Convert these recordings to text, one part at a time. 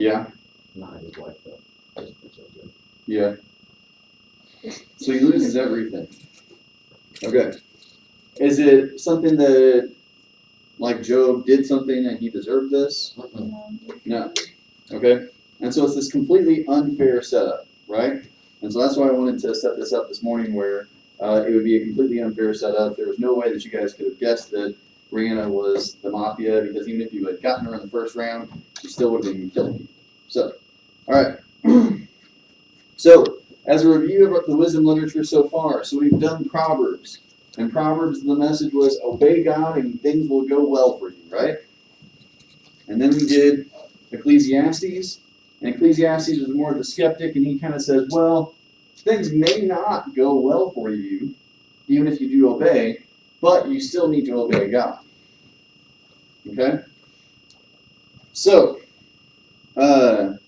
Yeah, not his wife though. Just the children. yeah. So he loses everything. Okay. Is it something that, like Job did something and he deserved this? No. Okay. And so it's this completely unfair setup, right? And so that's why I wanted to set this up this morning where it would be a completely unfair setup. There was no way that you guys could have guessed that Brianna was the mafia, because even if you had gotten her in the first round, she still would have been killing you. So, all right. So, as a review of the wisdom literature so far, so we've done Proverbs. And Proverbs, the message was obey God and things will go well for you, right? And then we did Ecclesiastes. And Ecclesiastes was more of the skeptic, and he kind of says, well, things may not go well for you, even if you do obey, but you still need to obey God. Okay? So, we're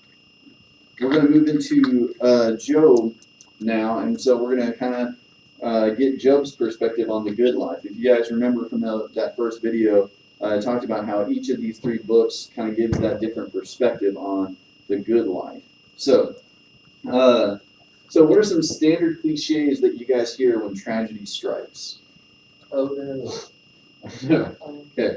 going to move into Job now, and so we're going to kind of get Job's perspective on the good life. If you guys remember from that first video, I talked about how each of these three books kind of gives that different perspective on the good life. So, what are some standard cliches that you guys hear when tragedy strikes? Oh no. Okay.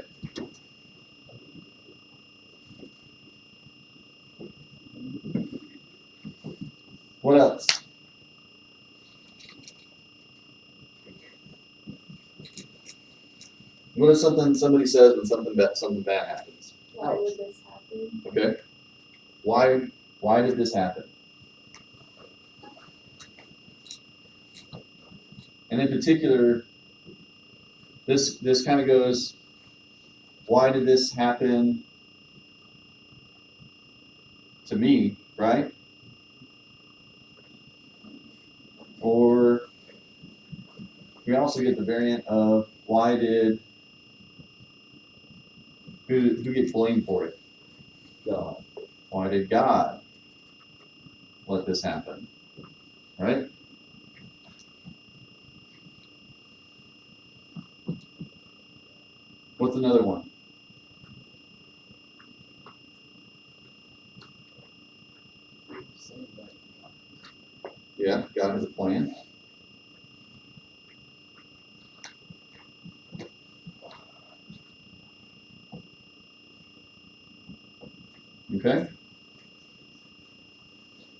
What else? What is something somebody says when something bad happens? Why would this happen? Okay. Why did this happen? And in particular, this kind of goes, why did this happen to me, right? Or we also get the variant of why did who gets blamed for it? God. Why did God let this happen? Right? What's another one? Yeah, God has a plan. Okay.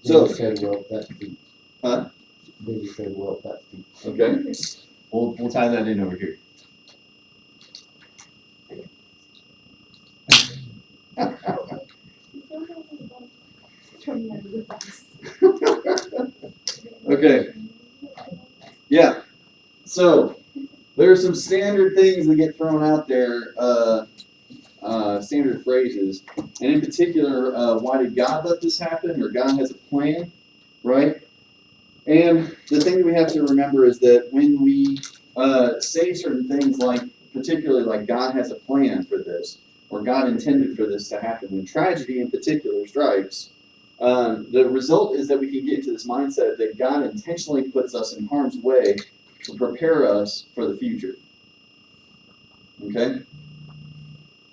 So, said, well, that's deep. Huh? David said, well, that's deep. Okay. We'll tie that in over here. Okay. Yeah. So there are some standard things that get thrown out there, standard phrases, and in particular, why did God let this happen? Or God has a plan, right? And the thing that we have to remember is that when we say certain things like, particularly like God has a plan for this, or God intended for this to happen, when tragedy in particular strikes, the result is that we can get into this mindset that God intentionally puts us in harm's way to prepare us for the future. Okay?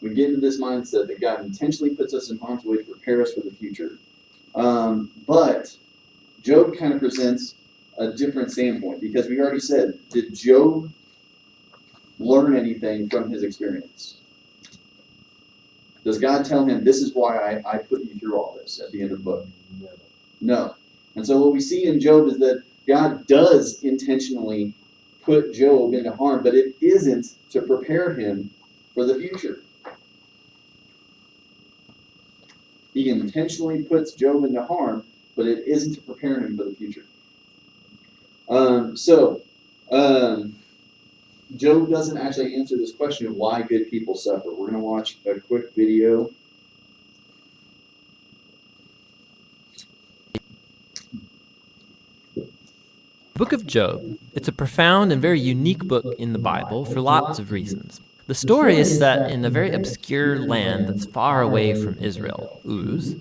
We get into this mindset that God intentionally puts us in harm's way to prepare us for the future. But Job kind of presents a different standpoint, because we already said, did Job learn anything from his experience? Does God tell him, this is why I put you through all this at the end of the book? No. And so what we see in Job is that God does intentionally put Job into harm, but it isn't to prepare him for the future. He intentionally puts Job into harm, but it isn't to prepare him for the future. Job doesn't actually answer this question of why good people suffer. We're going to watch a quick video. Book of Job. It's a profound and very unique book in the Bible for lots of reasons. The story is set in a very obscure land that's far away from Israel, Uz.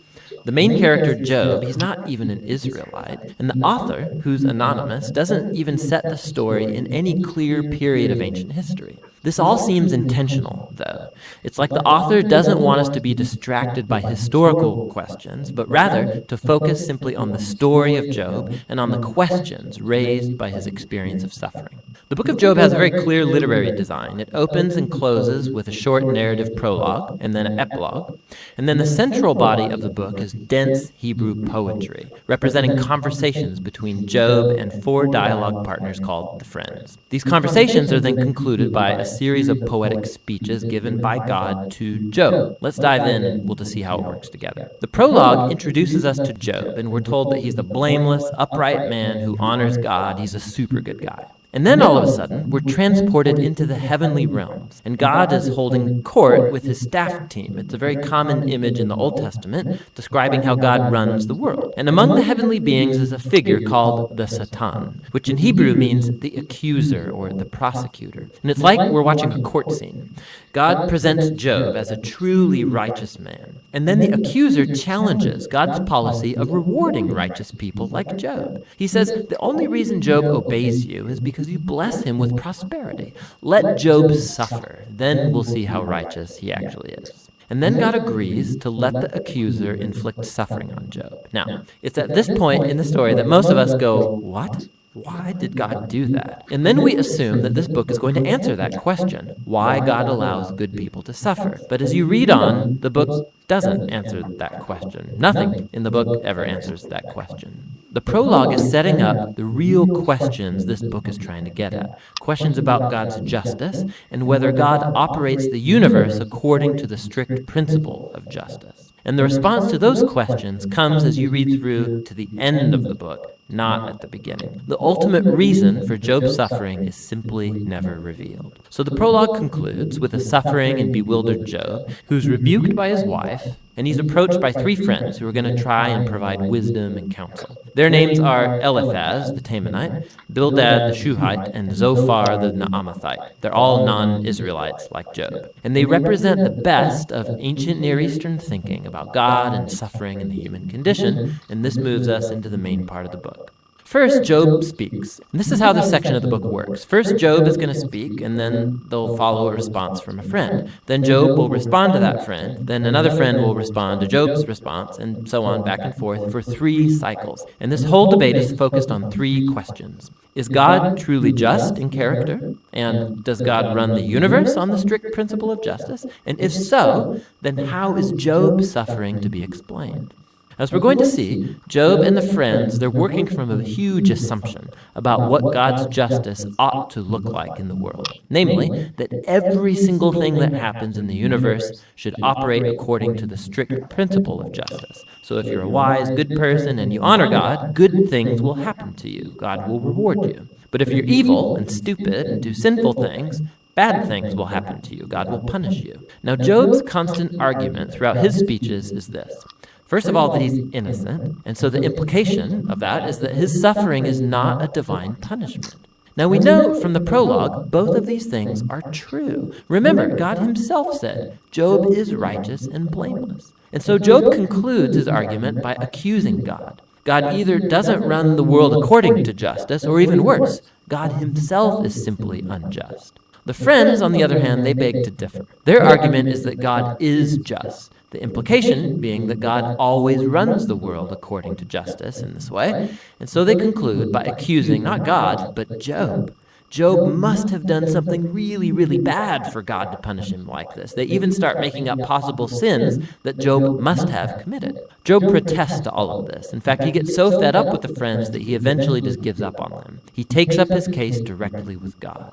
The main character, Job, he's not even an Israelite, and the author, who's anonymous, doesn't even set the story in any clear period of ancient history. This all seems intentional, though. It's like the author doesn't want us to be distracted by historical questions, but rather to focus simply on the story of Job and on the questions raised by his experience of suffering. The book of Job has a very clear literary design. It opens and closes with a short narrative prologue and then an epilogue. And then the central body of the book is dense Hebrew poetry, representing conversations between Job and 4 dialogue partners called the Friends. These conversations are then concluded by a series of poetic speeches given by God to Job. Let's dive in and we'll just see how it works together. The prologue introduces us to Job, and we're told that he's a blameless, upright man who honors God. He's a super good guy. And then all of a sudden, we're transported into the heavenly realms, and God is holding court with his staff team. It's a very common image in the Old Testament describing how God runs the world. And among the heavenly beings is a figure called the Satan, which in Hebrew means the accuser or the prosecutor. And it's like we're watching a court scene. God presents Job as a truly righteous man. And then the accuser challenges God's policy of rewarding righteous people like Job. He says, the only reason Job obeys you is because you bless him with prosperity. Let Job suffer. Then we'll see how righteous he actually is. And then God agrees to let the accuser inflict suffering on Job. Now, it's at this point in the story that most of us go, what? Why did God do that? And then we assume that this book is going to answer that question, why God allows good people to suffer. But as you read on, the book doesn't answer that question. Nothing in the book ever answers that question. The prologue is setting up the real questions this book is trying to get at. Questions about God's justice and whether God operates the universe according to the strict principle of justice. And the response to those questions comes as you read through to the end of the book, not at the beginning. The ultimate reason for Job's suffering is simply never revealed. So the prologue concludes with a suffering and bewildered Job, who's rebuked by his wife, and he's approached by 3 friends who are going to try and provide wisdom and counsel. Their names are Eliphaz, the Temanite, Bildad, the Shuhite, and Zophar, the Naamathite. They're all non-Israelites like Job. And they represent the best of ancient Near Eastern thinking about God and suffering and the human condition, and this moves us into the main part of the book. First, Job speaks. And this is how this section of the book works. First, Job is going to speak, and then they'll follow a response from a friend. Then Job will respond to that friend. Then another friend will respond to Job's response, and so on back and forth for 3 cycles. And this whole debate is focused on 3 questions. Is God truly just in character? And does God run the universe on the strict principle of justice? And if so, then how is Job's suffering to be explained? As we're going to see, Job and the friends, they're working from a huge assumption about what God's justice ought to look like in the world. Namely, that every single thing that happens in the universe should operate according to the strict principle of justice. So if you're a wise, good person and you honor God, good things will happen to you. God will reward you. But if you're evil and stupid and do sinful things, bad things will happen to you. God will punish you. Now, Job's constant argument throughout his speeches is this. First of all, that he's innocent, and so the implication of that is that his suffering is not a divine punishment. Now we know from the prologue, both of these things are true. Remember, God himself said, Job is righteous and blameless. And so Job concludes his argument by accusing God. God either doesn't run the world according to justice, or even worse, God himself is simply unjust. The friends, on the other hand, they beg to differ. Their argument is that God is just. The implication being that God always runs the world according to justice in this way. And so they conclude by accusing not God, but Job. Job must have done something really, really bad for God to punish him like this. They even start making up possible sins that Job must have committed. Job protests to all of this. In fact, he gets so fed up with the friends that he eventually just gives up on them. He takes up his case directly with God.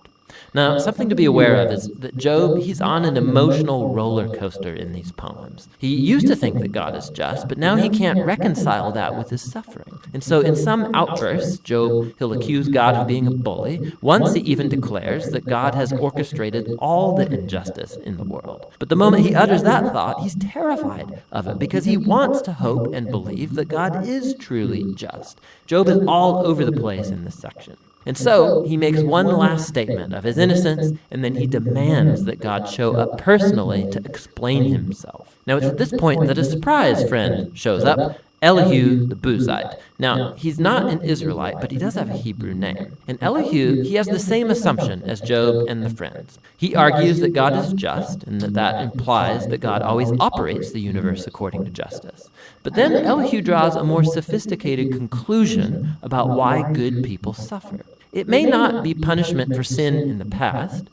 Now, something to be aware of is that Job, he's on an emotional roller coaster in these poems. He used to think that God is just, but now he can't reconcile that with his suffering. And so in some outbursts, Job, he'll accuse God of being a bully. Once he even declares that God has orchestrated all the injustice in the world. But the moment he utters that thought, he's terrified of it because he wants to hope and believe that God is truly just. Job is all over the place in this section. And so he makes one last statement of his innocence, and then he demands that God show up personally to explain himself. Now it's at this point that a surprise friend shows up, Elihu the Buzite. Now, he's not an Israelite, but he does have a Hebrew name. And Elihu, he has the same assumption as Job and the friends. He argues that God is just, and that implies that God always operates the universe according to justice. But then Elihu draws a more sophisticated conclusion about why good people suffer. It may not be punishment for sin in the past.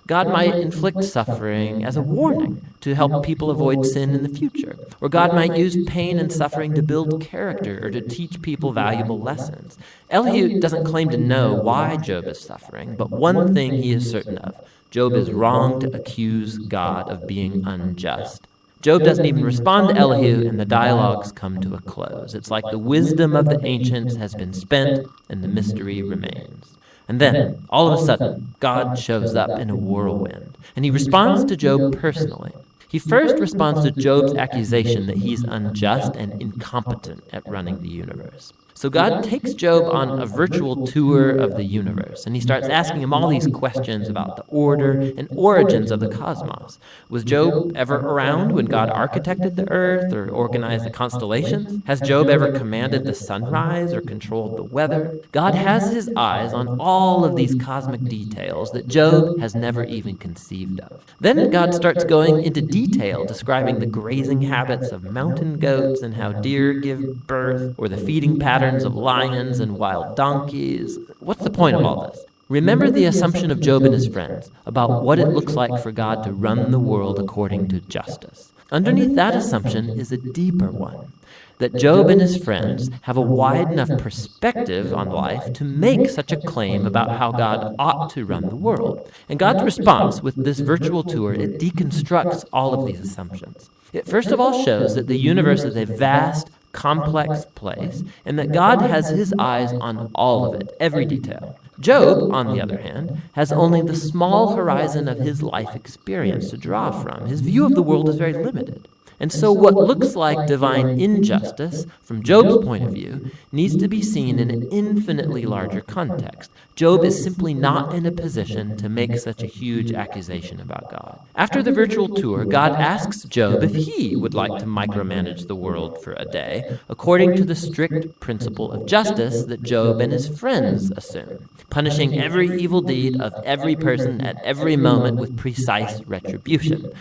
God might inflict suffering as a warning to help people avoid sin in the future. Or God might use pain and suffering to build character or to teach people valuable lessons. Elihu doesn't claim to know why Job is suffering, but one thing he is certain of: Job is wrong to accuse God of being unjust. Job doesn't even respond to Elihu, and the dialogues come to a close. It's like the wisdom of the ancients has been spent, and the mystery remains. And then, all of a sudden, God shows up in a whirlwind, and he responds to Job personally. He first responds to Job's accusation that he's unjust and incompetent at running the universe. So God takes Job on a virtual tour of the universe, and he starts asking him all these questions about the order and origins of the cosmos. Was Job ever around when God architected the earth or organized the constellations? Has Job ever commanded the sunrise or controlled the weather? God has his eyes on all of these cosmic details that Job has never even conceived of. Then God starts going into detail describing the grazing habits of mountain goats and how deer give birth, or the feeding patterns of lions and wild donkeys. What's the point of all this? Remember the assumption of Job and his friends about what it looks like for God to run the world according to justice. Underneath that assumption is a deeper one, that Job and his friends have a wide enough perspective on life to make such a claim about how God ought to run the world. And God's response with this virtual tour, it deconstructs all of these assumptions. It first of all shows that the universe is a vast, complex place, and that God has his eyes on all of it, every detail. Job, on the other hand, has only the small horizon of his life experience to draw from. His view of the world is very limited. And so what looks like divine injustice, from Job's point of view, needs to be seen in an infinitely larger context. Job is simply not in a position to make such a huge accusation about God. After the virtual tour, God asks Job if he would like to micromanage the world for a day, according to the strict principle of justice that Job and his friends assume, punishing every evil deed of every person at every moment with precise retribution.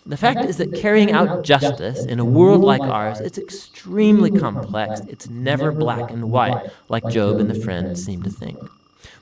The fact is that carrying out justice in a world like ours, it's extremely complex. It's never black and white, like Job and the friends seem to think.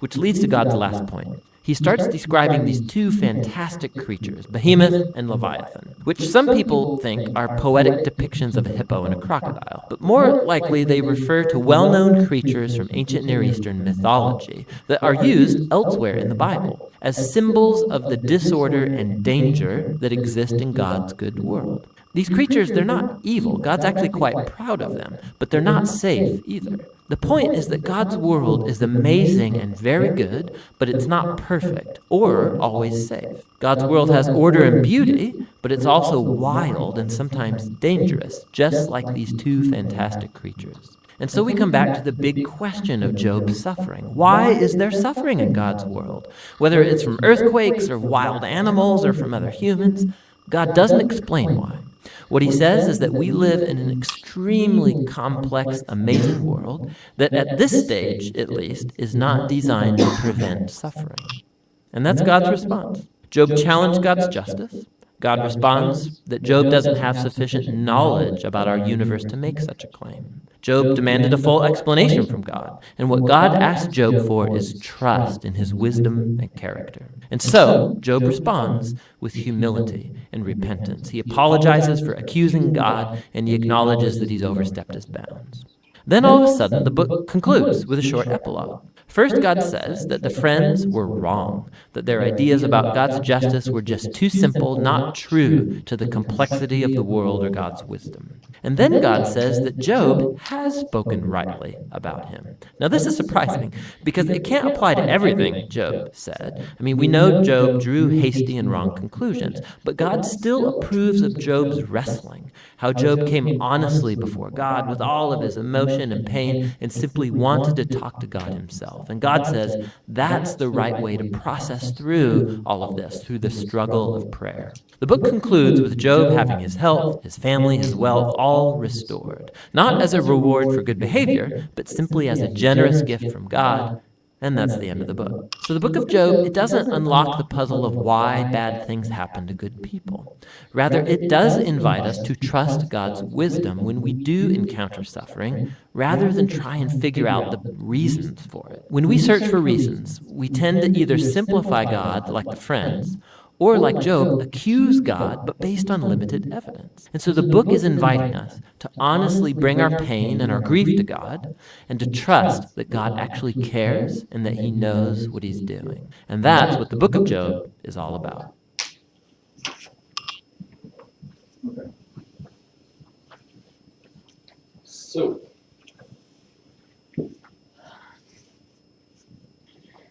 Which leads to God's last point. He starts describing these two fantastic creatures, Behemoth and Leviathan, which some people think are poetic depictions of a hippo and a crocodile, but more likely they refer to well-known creatures from ancient Near Eastern mythology that are used elsewhere in the Bible as symbols of the disorder and danger that exist in God's good world. These creatures, they're not evil. God's actually quite proud of them, but they're not safe either. The point is that God's world is amazing and very good, but it's not perfect or always safe. God's world has order and beauty, but it's also wild and sometimes dangerous, just like these two fantastic creatures. And so we come back to the big question of Job's suffering. Why is there suffering in God's world? Whether it's from earthquakes or wild animals or from other humans, God doesn't explain why. What he says is that we live in an extremely complex, amazing world that at this stage, at least, is not designed to prevent suffering. And that's God's response. Job challenged God's justice. God responds that Job doesn't have sufficient knowledge about our universe to make such a claim. Job demanded a full explanation from God, and what God asked Job for is trust in his wisdom and character. And so, Job responds with humility and repentance. He apologizes for accusing God, and he acknowledges that he's overstepped his bounds. Then all of a sudden, the book concludes with a short epilogue. First, God says that the friends were wrong, that their ideas about God's justice were just too simple, not true to the complexity of the world or God's wisdom. And then God says that Job has spoken rightly about him. Now, this is surprising because it can't apply to everything Job said. I mean, we know Job drew hasty and wrong conclusions, but God still approves of Job's wrestling, how Job came honestly before God with all of his emotion and pain and simply wanted to talk to God himself. himself. And God says that's the right way to process through all of this, through the struggle of prayer. The book concludes with Job having his health, his family, his wealth all restored, not as a reward for good behavior, but simply as a generous gift from God. And that's the end of the book. So the book of Job, it doesn't unlock the puzzle of why bad things happen to good people. Rather, it does invite us to trust God's wisdom when we do encounter suffering, rather than try and figure out the reasons for it. When we search for reasons, we tend to either simplify God, like the Friends, or like Job, accuse God, but based on limited evidence. And so the book is inviting us to honestly bring our pain and our grief to God, and to trust that God actually cares and that he knows what he's doing. And that's what the book of Job is all about. Okay. So,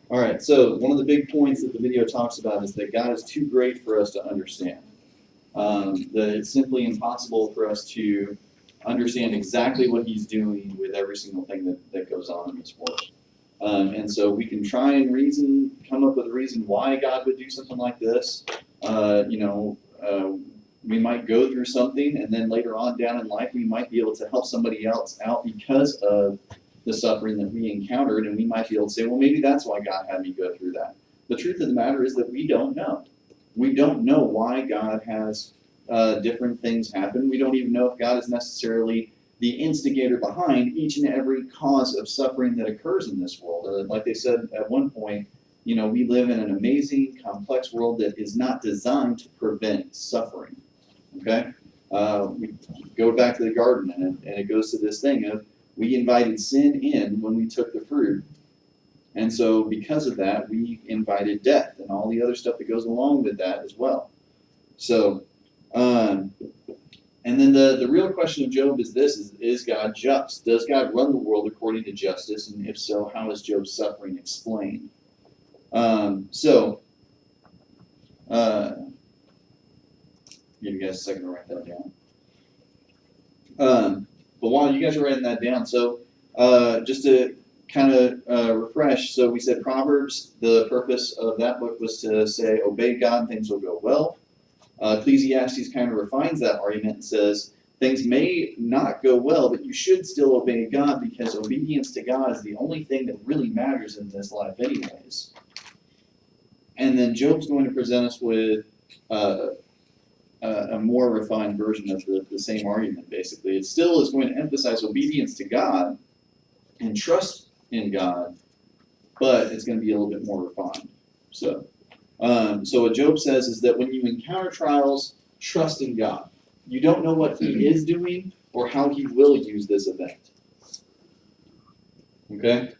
all right, so one of the big points that the video talks about is that God is too great for us to understand. That it's simply impossible for us to understand exactly what he's doing with every single thing that goes on in this world. And so we can try and come up with a reason why God would do something like this. We might go through something, and then later on down in life, we might be able to help somebody else out because of the suffering that we encountered, and we might be able to say, well, maybe that's why God had me go through that. The truth of the matter is that we don't know. We don't know why God has different things happen. We don't even know if God is necessarily the instigator behind each and every cause of suffering that occurs in this world. Like they said at one point, we live in an amazing, complex world that is not designed to prevent suffering. Okay? We go back to the garden, and it goes to this thing of we invited sin in when we took the fruit. And so because of that, we invited death and all the other stuff that goes along with that as well. So, and then the real question of Job is this, is God just? Does God run the world according to justice? And if so, how is Job's suffering explained? Give you guys a second to write that down. But while you guys are writing that down, so just to kind of refresh, so we said Proverbs, the purpose of that book was to say, obey God and things will go well. Ecclesiastes kind of refines that argument and says, things may not go well, but you should still obey God because obedience to God is the only thing that really matters in this life anyways. And then Job's going to present us with a more refined version of the same argument, basically. It still is going to emphasize obedience to God and trust in God, but it's going to be a little bit more refined. So what Job says is that when you encounter trials, trust in God. You don't know what he is doing or how he will use this event. Okay?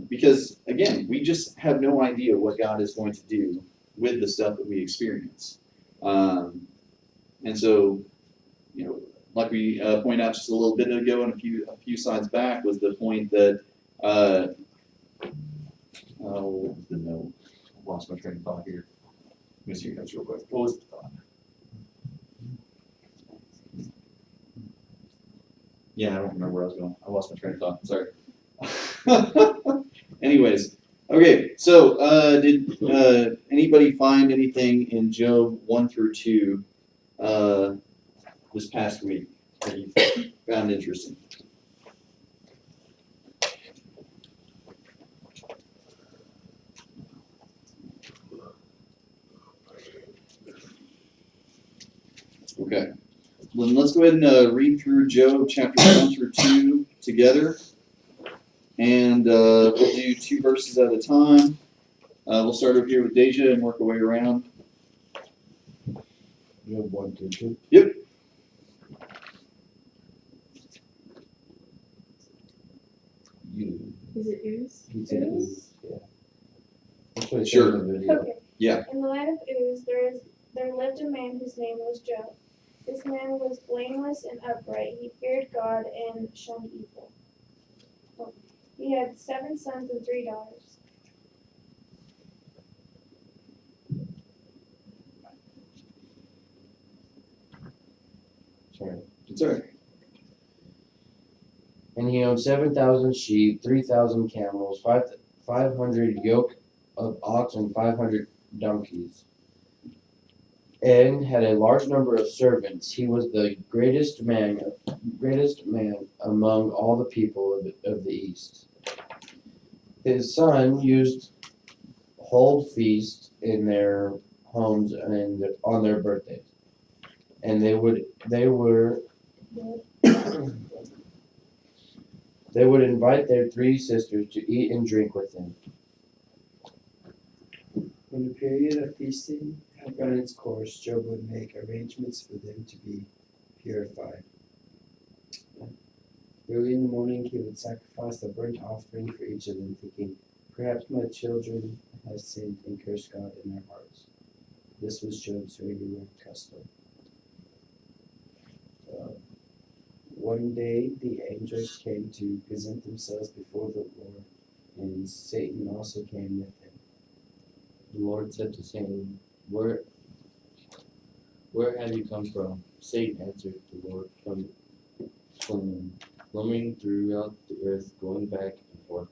Because, again, we just have no idea what God is going to do with the stuff that we experience. And so, like we pointed out just a little bit ago and a few slides back was the point that, what was the note? I lost my train of thought here. Let me see your notes real quick. What was the thought? Yeah, I don't remember where I was going. I lost my train of thought. Sorry. Anyways, okay. So, did anybody find anything in Job 1 through 2 this past week that you found interesting? Okay. Then let's go ahead and read through Job chapter 1 through 2 together. And we'll do 2 verses at a time. We'll start over here with Deja and work our way around. Job 1, 2, 2. Yep. You. Is it Uz? He said Uz? Uz, yeah. That's what it Sure. says in the video. Okay. Yeah. In the land of Uz, there lived a man whose name was Job. This man was blameless and upright. He feared God and shunned evil. He had 7 sons and 3 daughters. Sorry. It's all right. And he owned 7,000 sheep, 3,000 camels, 500 yoke of ox, and 500 donkeys, and had a large number of servants. He was the greatest man among all the people of the east. His son used hold feasts in their homes and on their birthdays, and they would invite their 3 sisters to eat and drink with him. When the period of feasting had run its course, Job would make arrangements for them to be purified. Early in the morning, he would sacrifice a burnt offering for each of them, thinking, "Perhaps my children have sinned and cursed God in their hearts." This was Job's regular custom. One day, the angels came to present themselves before the Lord, and Satan also came with him. The Lord said to Satan, Where have you come from? Satan answered the Lord, from roaming throughout the earth, going back and forth.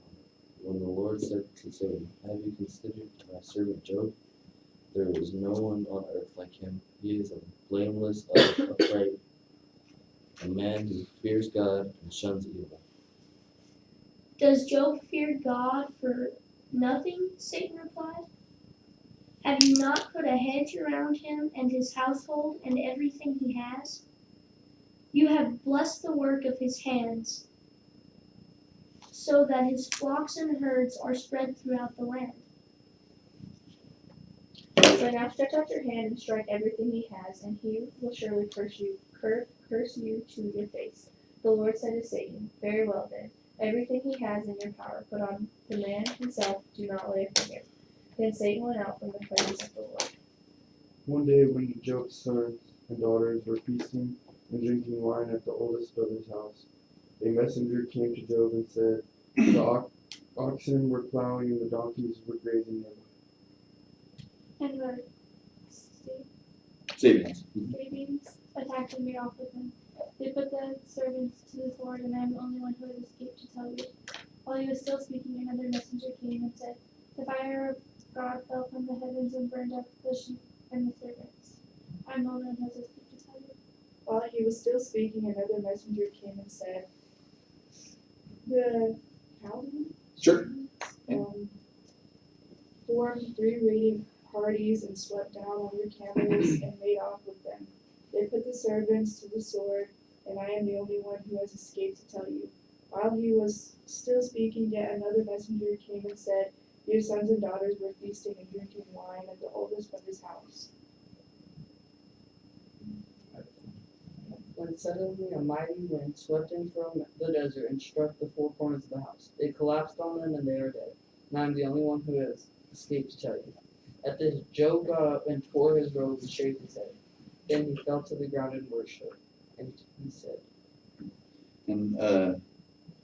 When the Lord said to Satan, Have you considered my servant Job? There is no one on earth like him. He is a blameless, upright, a man who fears God and shuns evil. Does Job fear God for nothing? Satan replied. Have you not put a hedge around him and his household and everything he has? You have blessed the work of his hands, so that his flocks and herds are spread throughout the land. So now stretch out your hand and strike everything he has, and he will surely curse you to your face. The Lord said to Satan, Very well then, everything he has in your power, put on the man himself, do not lay a finger. Then Satan went out from the presence of the Lord. One day when Job's sons and daughters were feasting and drinking wine at the oldest brother's house, a messenger came to Job and said, The oxen were plowing and the donkeys were grazing nearby. And the Savings. Savings attacked and made off with him. They put the servants to the sword, and I am the only one who has escaped to tell you. While he was still speaking, another messenger came and said, The fire of God fell from the heavens and burned up the sheep and the servants. I am the only one who has escaped to tell you. While he was still speaking, another messenger came and said, The Chaldeans Sure. formed 3 raiding parties and swept down on your camels and made off with them. They put the servants to the sword, and I am the only one who has escaped to tell you. While he was still speaking, yet another messenger came and said, Your sons and daughters were feasting and drinking wine at the oldest brother's house. When suddenly a mighty wind swept in from the desert and struck the 4 corners of the house. It collapsed on them, and they are dead. And I am the only one who has escaped to tell you. At this, Job got up and tore his robe and shaved his head. Then he fell to the ground and worshipped. And he said, And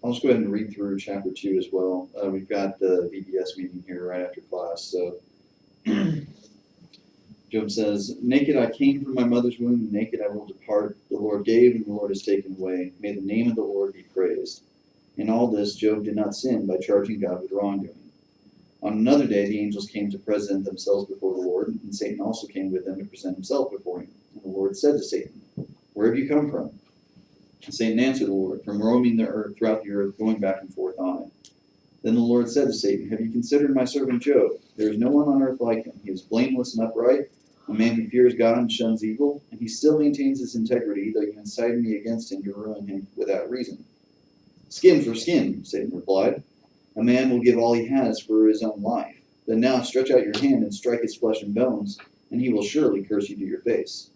I'll just go ahead and read through chapter 2 as well. We've got the VBS meeting here right after class. So Job says, Naked I came from my mother's womb, and naked I will depart. The Lord gave, and the Lord has taken away. May the name of the Lord be praised. In all this, Job did not sin by charging God with wrongdoing. On another day, the angels came to present themselves before the Lord, and Satan also came with them to present himself before him. And the Lord said to Satan, Where have you come from? And Satan answered the Lord, From roaming the earth throughout the earth, going back and forth on it. Then the Lord said to Satan, Have you considered my servant Job? There is no one on earth like him. He is blameless and upright, a man who fears God and shuns evil, and he still maintains his integrity, though you incited me against him to ruin him without reason. Skin for skin, Satan replied. A man will give all he has for his own life. Then now stretch out your hand and strike his flesh and bones, and he will surely curse you to your face.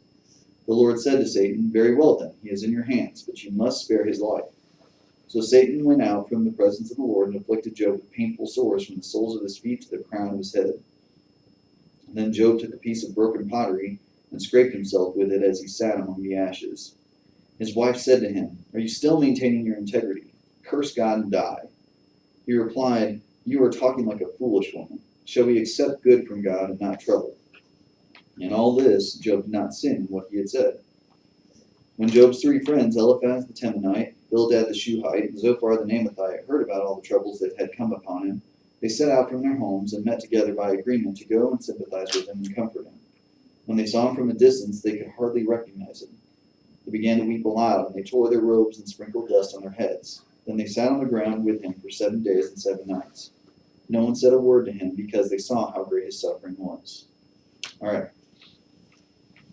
The Lord said to Satan, Very well then, he is in your hands, but you must spare his life. So Satan went out from the presence of the Lord and afflicted Job with painful sores from the soles of his feet to the crown of his head. And then Job took a piece of broken pottery and scraped himself with it as he sat among the ashes. His wife said to him, Are you still maintaining your integrity? Curse God and die. He replied, You are talking like a foolish woman. Shall we accept good from God and not trouble? In all this, Job did not sin in what he had said. When Job's three friends, Eliphaz the Temanite, Bildad the Shuhite, and Zophar the Naamathite, heard about all the troubles that had come upon him, they set out from their homes and met together by agreement to go and sympathize with him and comfort him. When they saw him from a distance, they could hardly recognize him. They began to weep aloud, and they tore their robes and sprinkled dust on their heads. Then they sat on the ground with him for 7 days and 7 nights. No one said a word to him because they saw how great his suffering was. All right.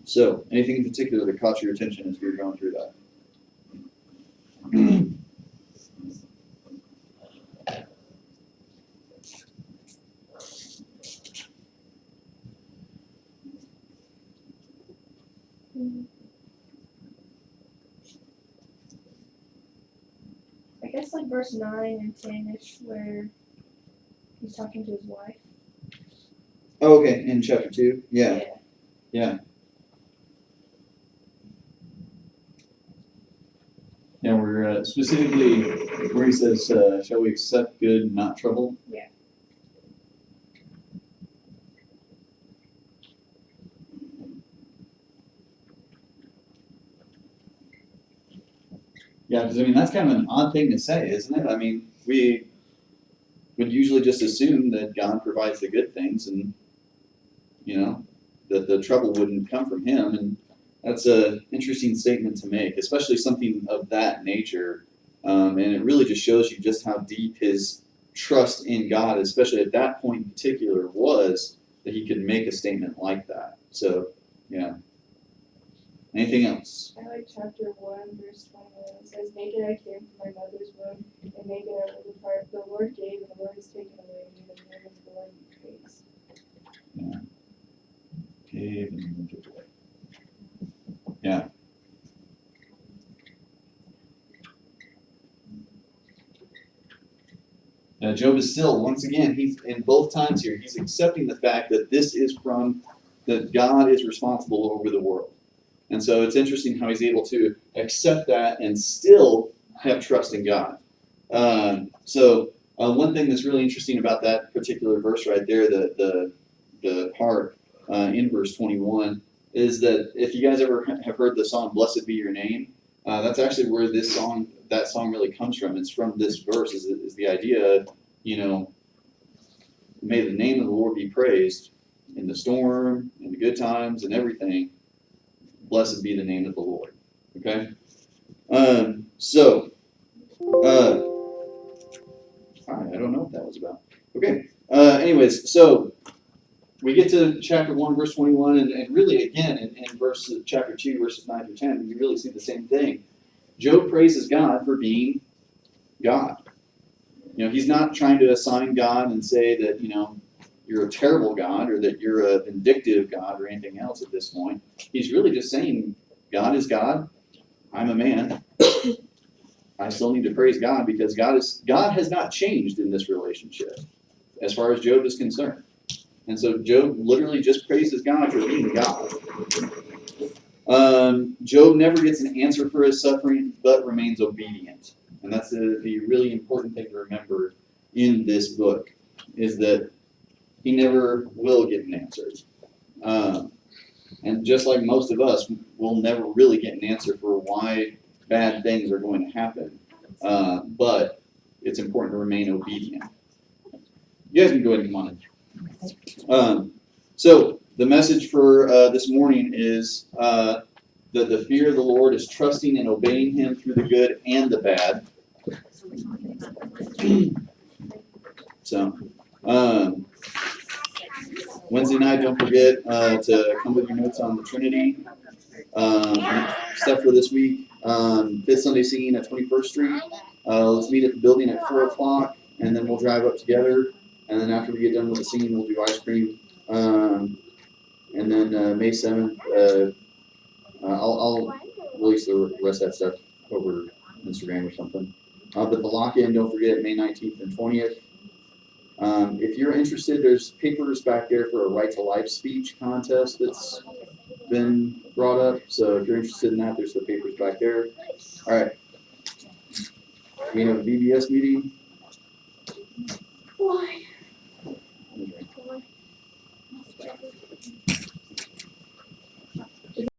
So, anything in particular that caught your attention as we were going through that? I guess like verse 9 and 10-ish where he's talking to his wife. Oh, okay, in chapter 2? Yeah. Yeah. Yeah, we're specifically where he says, shall we accept good and not trouble? Yeah. Yeah, because I mean, that's kind of an odd thing to say, isn't it? I mean, we would usually just assume that God provides the good things and, you know, that the trouble wouldn't come from him. And that's an interesting statement to make, especially something of that nature. And it really just shows you just how deep his trust in God, especially at that point in particular, was that he could make a statement like that. So, yeah. Anything else? I like chapter 1, verse 21. It says, naked I came from my mother's womb, and naked I will depart. The Lord gave, and the Lord has taken away. May the name of the Lord be praised. Yeah. Gave and then took away. Yeah. Job is still, once again, he's in both times here, he's accepting the fact that this is that God is responsible over the world. And so it's interesting how he's able to accept that and still have trust in God. One thing that's really interesting about that particular verse right there, the part in verse 21, is that if you guys ever have heard the song "Blessed Be Your Name," that's actually where that song really comes from. It's from this verse. Is the idea, you know, may the name of the Lord be praised in the storm, in the good times, and everything. Blessed be the name of the Lord. Okay? I don't know what that was about. Okay. Anyways, so we get to chapter 1, verse 21, and really, again, in chapter 2, verses 9 through 10, you really see the same thing. Job praises God for being God. You know, he's not trying to assign God and say that, you know, you're a terrible God or that you're a vindictive God or anything else at this point. He's really just saying, God is God. I'm a man. I still need to praise God because God has not changed in this relationship as far as Job is concerned. And so Job literally just praises God for being God. Job never gets an answer for his suffering, but remains obedient. And that's the really important thing to remember in this book, is that he never will get an answer. And just like most of us, we'll never really get an answer for why bad things are going to happen. But it's important to remain obedient. You guys can go ahead and come on in. So the message for this morning is that the fear of the Lord is trusting and obeying him through the good and the bad. So Wednesday night, don't forget to come with your notes on the Trinity stuff for this week. Fifth Sunday singing at 21st Street. Let's meet at the building at 4 o'clock, and then we'll drive up together. And then after we get done with the singing, we'll do ice cream. And then May 7th, I'll release the rest of that stuff over Instagram or something. But the lock-in, don't forget, May 19th and 20th. If you're interested, there's papers back there for a Right to Life speech contest that's been brought up. So if you're interested in that, there's the papers back there. All right. We have a VBS meeting. Why?